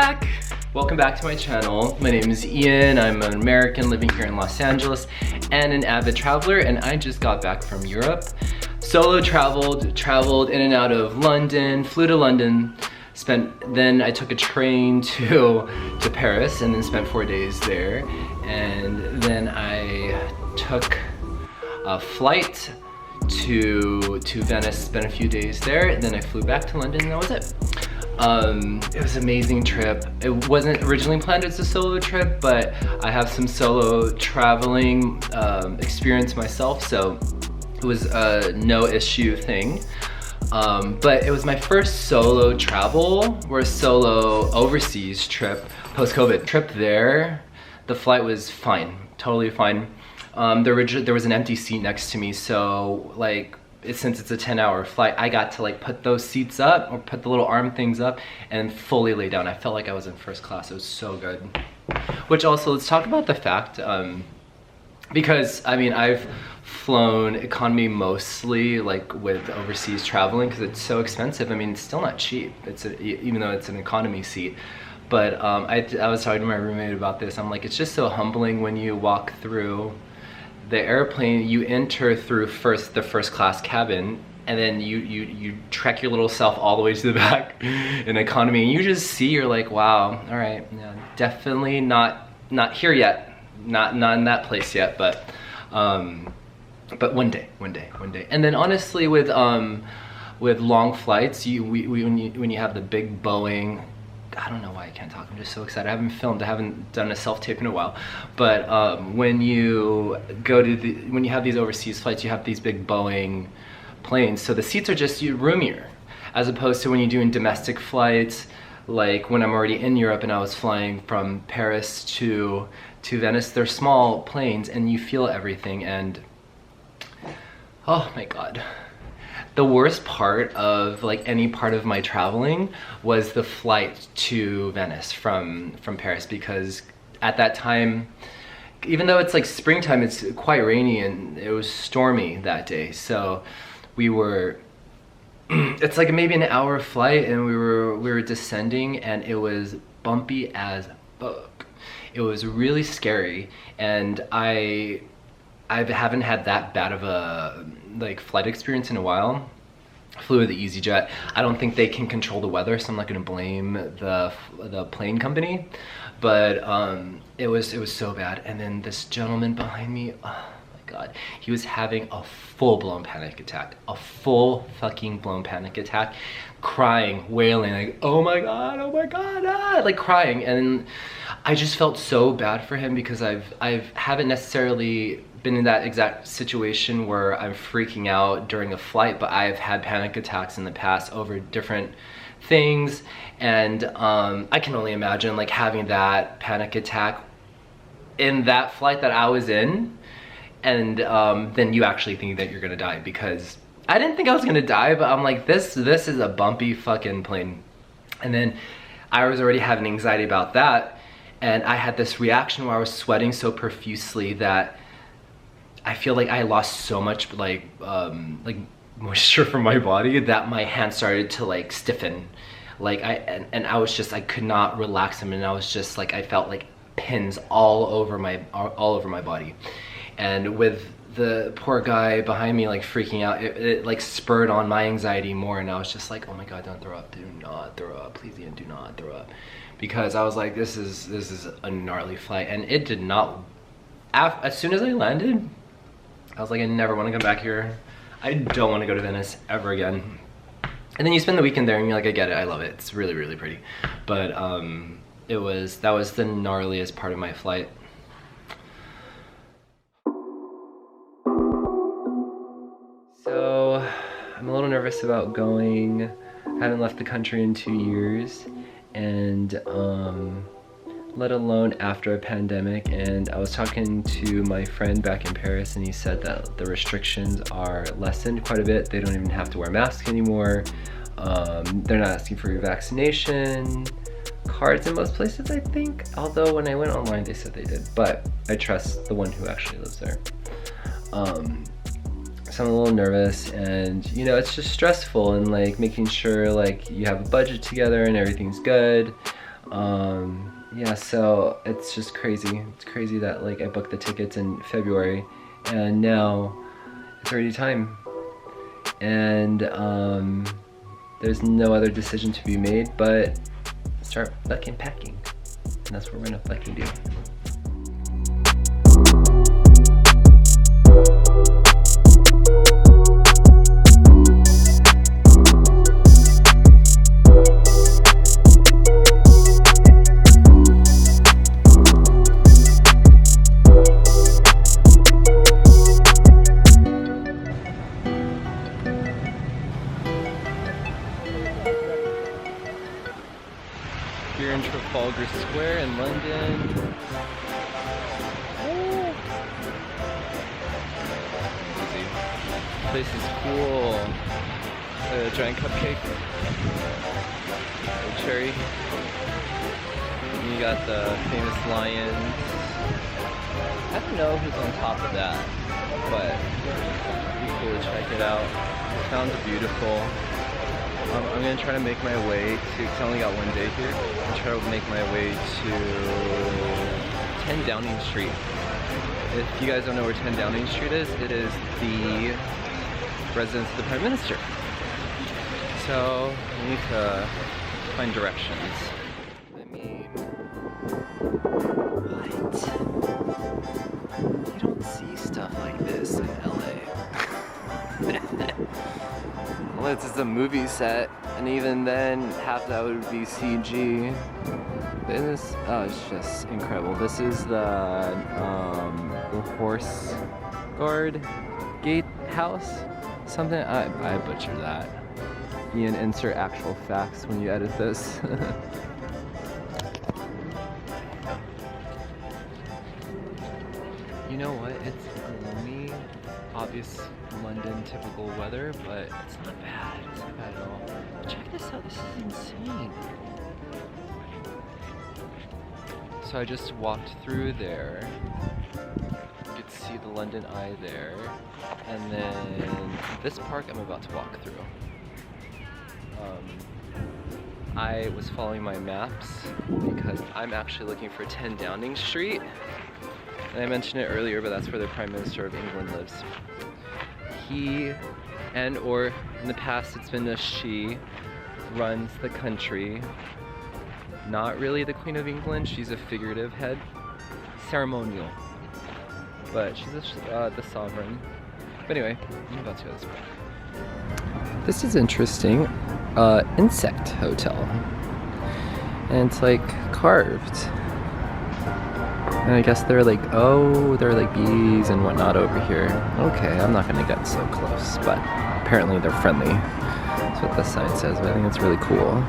back! Welcome back to my channel. My name is Ian. I'm an American living here in Los Angeles and an avid traveler, and I just got back from Europe. Solo traveled in and out of London, flew to London, then I took a train to Paris and then spent 4 days there. And then I took a flight to Venice, spent a few days there, and then I flew back to London and that was it. It was an amazing trip. It wasn't originally planned as a solo trip, but I have some solo traveling experience myself, so it was a no issue thing. But it was my first solo travel or solo overseas trip post-COVID. Trip there, the flight was fine, totally fine. There was an empty seat next to me, so like, since it's a 10-hour flight, I got to like put those seats up, or put the little arm things up, and fully lay down. I felt like I was in first class. It was so good. Which also, let's talk about the fact, because I mean, I've flown economy mostly, like with overseas traveling, because it's so expensive. I mean, it's still not cheap. Even though it's an economy seat. But I was talking to my roommate about this. I'm like, it's just so humbling when you walk through the airplane. You enter through the first class cabin, and then you trek your little self all the way to the back in economy, and you just see, you're like, wow, all right, yeah, definitely not here yet, not in that place yet, but one day. And then honestly, with long flights, when you have the big Boeing, I don't know why I can't talk, I'm just so excited. I haven't filmed, I haven't done a self-tape in a while. But when you have these overseas flights, you have these big Boeing planes, so the seats are just roomier, as opposed to when you're doing domestic flights, like when I'm already in Europe and I was flying from Paris to Venice. They're small planes and you feel everything, and oh my God. The worst part of like any part of my traveling was the flight to Venice from Paris, because at that time, even though it's like springtime, it's quite rainy and it was stormy that day. So it's like maybe an hour flight, and we were descending, and it was bumpy as fuck. It was really scary, and I haven't had that bad of a like flight experience in a while. I flew with the EasyJet. I don't think they can control the weather, so I'm not gonna blame the plane company, but it was so bad. And then this gentleman behind me, oh my God, he was having a full-blown panic attack, a full fucking blown panic attack, crying, wailing, like, oh my God, ah, like crying. And I just felt so bad for him, because I haven't necessarily been in that exact situation where I'm freaking out during a flight, but I've had panic attacks in the past over different things, and I can only imagine like having that panic attack in that flight that I was in, and then you actually think that you're gonna die, because I didn't think I was gonna die, but I'm like, this is a bumpy fucking plane. And then I was already having anxiety about that, and I had this reaction where I was sweating so profusely that I feel like I lost so much like moisture from my body that my hands started to like stiffen. Like I was just, I could not relax them, and I was just like, I felt like pins all over my body. And with the poor guy behind me like freaking out, it like spurred on my anxiety more, and I was just like, oh my God, don't throw up, do not throw up, please Ian, do not throw up. Because I was like, this is a gnarly flight, and it did not, as soon as I landed, I was like, I never want to come back here. I don't want to go to Venice ever again. And then you spend the weekend there and you're like, I get it, I love it. It's really, really pretty. But that was the gnarliest part of my flight. So I'm a little nervous about going. I haven't left the country in 2 years, and let alone after a pandemic. And I was talking to my friend back in Paris, and he said that the restrictions are lessened quite a bit. They don't even have to wear masks anymore. They're not asking for your vaccination cards in most places, I think. Although when I went online, they said they did, but I trust the one who actually lives there. So I'm a little nervous, and you know, it's just stressful, and like making sure like you have a budget together and everything's good. Yeah, so it's just crazy. It's crazy that like I booked the tickets in February and now it's already time. And there's no other decision to be made but start fucking packing. And that's what we're gonna fucking do. Here in Trafalgar Square in London. Easy. Place is cool. A giant cupcake. A cherry. And you got the famous lions. I don't know who's on top of that, but it'd be cool to check it out. It sounds beautiful. I'm gonna try to make my way to, because I only got one day here, I'm try to make my way to 10 Downing Street. If you guys don't know where 10 Downing Street is, it is the residence of the Prime Minister. So, we need to find directions. I mean, what? You don't see stuff like this in LA. Well, this is a movie set, and even then, half that would be CG. This, oh, it's just incredible. This is the horse guard gatehouse. Something, I butchered that. Ian, insert actual facts when you edit this. You know what? It's gloomy, obvious London typical weather, but it's not bad. It's not bad at all. Check this out. This is insane. So I just walked through there. You could see the London Eye there, and then this park I'm about to walk through. I was following my maps because I'm actually looking for 10 Downing Street. And I mentioned it earlier, but that's where the Prime Minister of England lives. He, and or in the past it's been a she, runs the country. Not really the Queen of England, she's a figurative head. Ceremonial. But she's the sovereign. But anyway, I'm about to go this way. This is interesting. Insect hotel. And it's like carved. And I guess they're like, oh, they're like bees and whatnot over here. Okay, I'm not gonna get so close, but apparently they're friendly. That's what the sign says, but I think it's really cool.